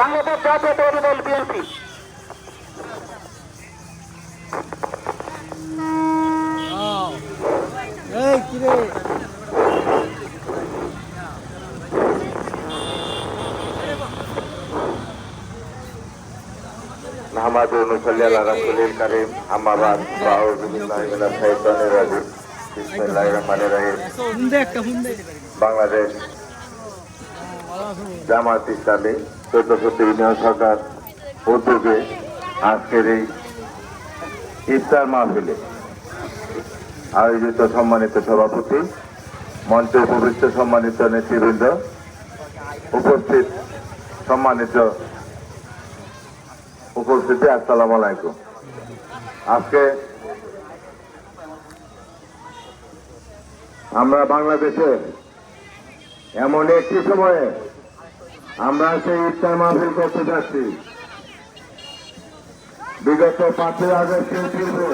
বাংলাদেশ জাতীয়তাবাদী দল বিএনপি। নাহমাদুন সাল্লি আলা রাসূলিল কারীম আম্মা বাদ আউযু বিল্লাহি মিনাশ শাইতানির রাজিম বিসমিল্লাহির রহমানির রহিম। বাংলাদেশ জামায়াত ইসলামী ১৪ ইউনিয়ন সরকার উদ্যোগে আজকের এই ইফতার মাহফিলে আয়োজিত সম্মানিত সভাপতি, মঞ্চে উপবিষ্ট সম্মানিত নেতৃবৃন্দ, উপস্থিত সম্মানিত উপস্থিতি, আসসালামু আলাইকুম। আজকে আমরা বাংলাদেশে এমন একটি সময়ে আমরা সেই ইফতার মাহফিল করতে যাচ্ছি। বিগত ৫ই আগস্টের পূর্বে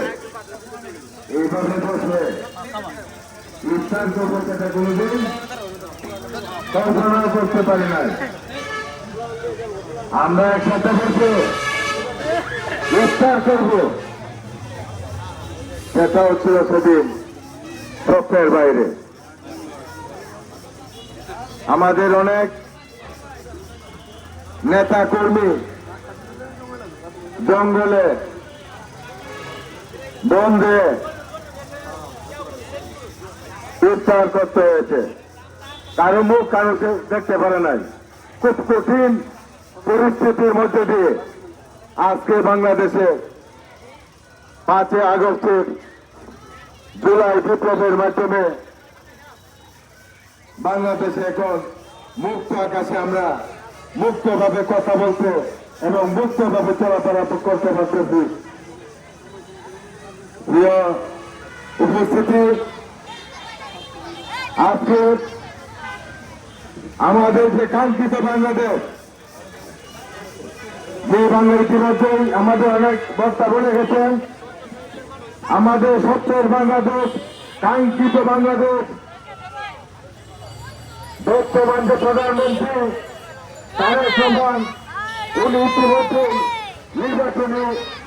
এইভাবে বসে ইফতার করবো সেটা কোনোদিন কল্পনা করতে পারি নাই। আমরা একসাথে বসে ইফতার করব, সেটা হচ্ছিল সেদিন স্বপ্নের বাইরে। আমাদের অনেক নেতা কর্মী জঙ্গলে বন্ধে ইফতার করতে হয়েছে, কারো মুখ কারো দেখতে পারে নাই। খুব কঠিন পরিস্থিতির মধ্যে দিয়ে আজকে বাংলাদেশে ৫ই আগস্টের জুলাই বিপ্লবের মাধ্যমে বাংলাদেশে এখন মুক্ত আকাশে আমরা মুক্তভাবে কথা বলতে এবং মুক্তভাবে চলাফেরা করতে পারতেছি। প্রিয় উপস্থিতি, আজকে আমাদের যে কাঙ্ক্ষিত বাংলাদেশ, যে বাংলা ইতিমধ্যেই আমাদের অনেক বক্তা বলে গেছেন, আমাদের স্বপ্নের বাংলাদেশ, কাঙ্ক্ষিত বাংলাদেশ, বর্তমান যে প্রধানমন্ত্রী তারেক রহমান, উনি ইতিমধ্যে নির্বাচনী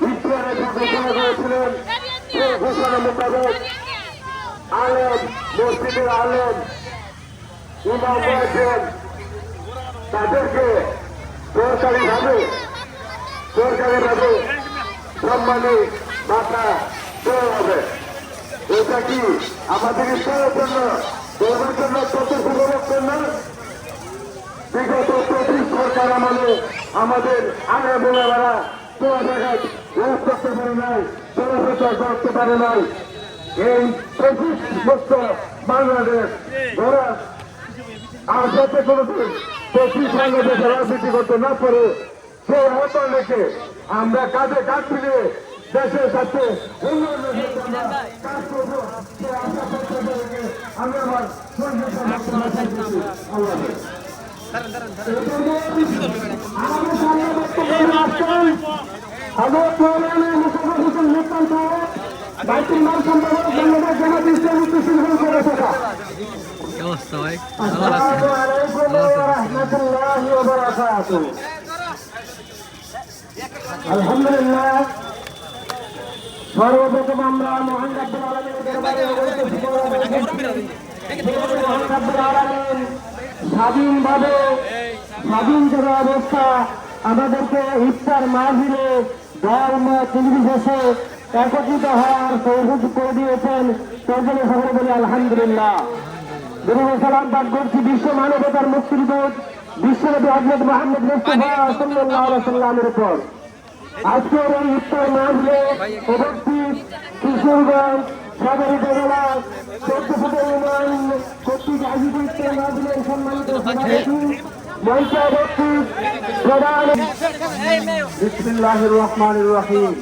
ইফতারের ঘোষণা করেছিলেন। সেই ঘোষণা মোতাবেক আলেম, মসজিদের আলেম, ইমাম রয়েছেন, তাদেরকে সরকারিভাবে সম্মানী ভাতা দেওয়া হবে। এটা কি আমাদের ইফতারের জন্য, দেওয়ার জন্য, প্রতিফলনের জন্য? বিগত ২৫ সরকার আমলে আমাদের আগে বোলারা কোন জায়গায় রোধ করতে পারে নাই, চলাফেরা করতে পারে নাই। এই ২৫ বছর বাংলাদেশ ধরা আর যাতে কোনোদিন ২৫ বাংলাদেশে রাজনীতি করতে না পারে, সেই আহ্বান রেখে আমরা কাঁধে কাঁধ মিলিয়ে দেশের সাথে উন্নয়নের কাজ করবো। সেই আশা করতে রেখে আমি আমার সঙ্গে আল্লাহ আলহামদুলিল্লাহ। সর্বপ্রথম আমরা মহান রাব্বুল আলামিনের দরবারে স্বাধীনভাবে স্বাধীন করা অবস্থা আমাদেরকে ইফতার মাহফিলে ধর্ম নির্বিশেষে একত্রিত হওয়ার সৌভাগ্য করে দিয়েছেন। তার সকলে বলি আলহামদুলিল্লাহ। সালাম পাঠ করছি বিশ্ব মানবতার মুক্তির দূত বিশ্বনবী হযরত মুহাম্মদ মুস্তাফা সাল্লাল্লাহু আলাইহি ওয়াসাল্লামের উপর। আজকের এই ইফতার মাহফিলে উপস্থিত কিশোরগঞ্জ সদর উপজেলা ১৪ ইউনিয়ন কর্তৃক আয়োজিত ইফতার মাহফিলের সম্মানিত সভাপতি, মঞ্চে উপস্থিত প্রধান। বিসমিল্লাহির রহমানির রহিম।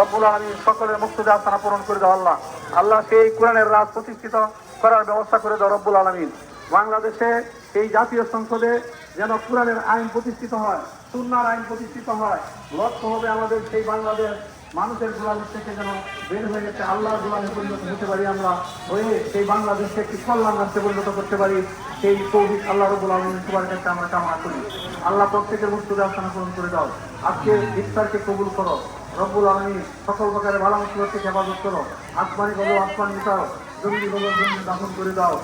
রব্বুল আলামিন সকলের মুক্তির আশা পূরণ করে দাও আল্লাহ। আল্লাহ সেই কোরআনের রাজ প্রতিষ্ঠিত করার ব্যবস্থা করে দাও রব্বুল আলামিন। বাংলাদেশে এই জাতীয় সংসদে যেন কোরআনের আইন প্রতিষ্ঠিত হয়, সুন্নাহর আইন প্রতিষ্ঠিত হয়। লক্ষ্য হবে আমাদের সেই বাংলাদেশ মানুষের গোলামি থেকে যেন বের হয়ে গেছে আল্লাহর গোলামে পরিণত হতে পারি আমরা, হয়ে সেই বাংলাদেশকে একটি কল্যাণ রাষ্ট্রে পরিণত করতে পারি। সেই তৌফিক আল্লাহ রাব্বুল আলামিন সবার কাছে আমরা কামনা করি। আল্লাহ প্রত্যেকের মুক্তির আশা পূরণ করে দাও। আজকে ইফতারকে কবুল করো রব্বুল আলামিন, সকল প্রকারের ভালো মুসিবত থেকে হেফাজত করো। আসমানি বলো আসমান মিটাও, জঙ্গি বলো জঙ্গি দাফন করে দাও।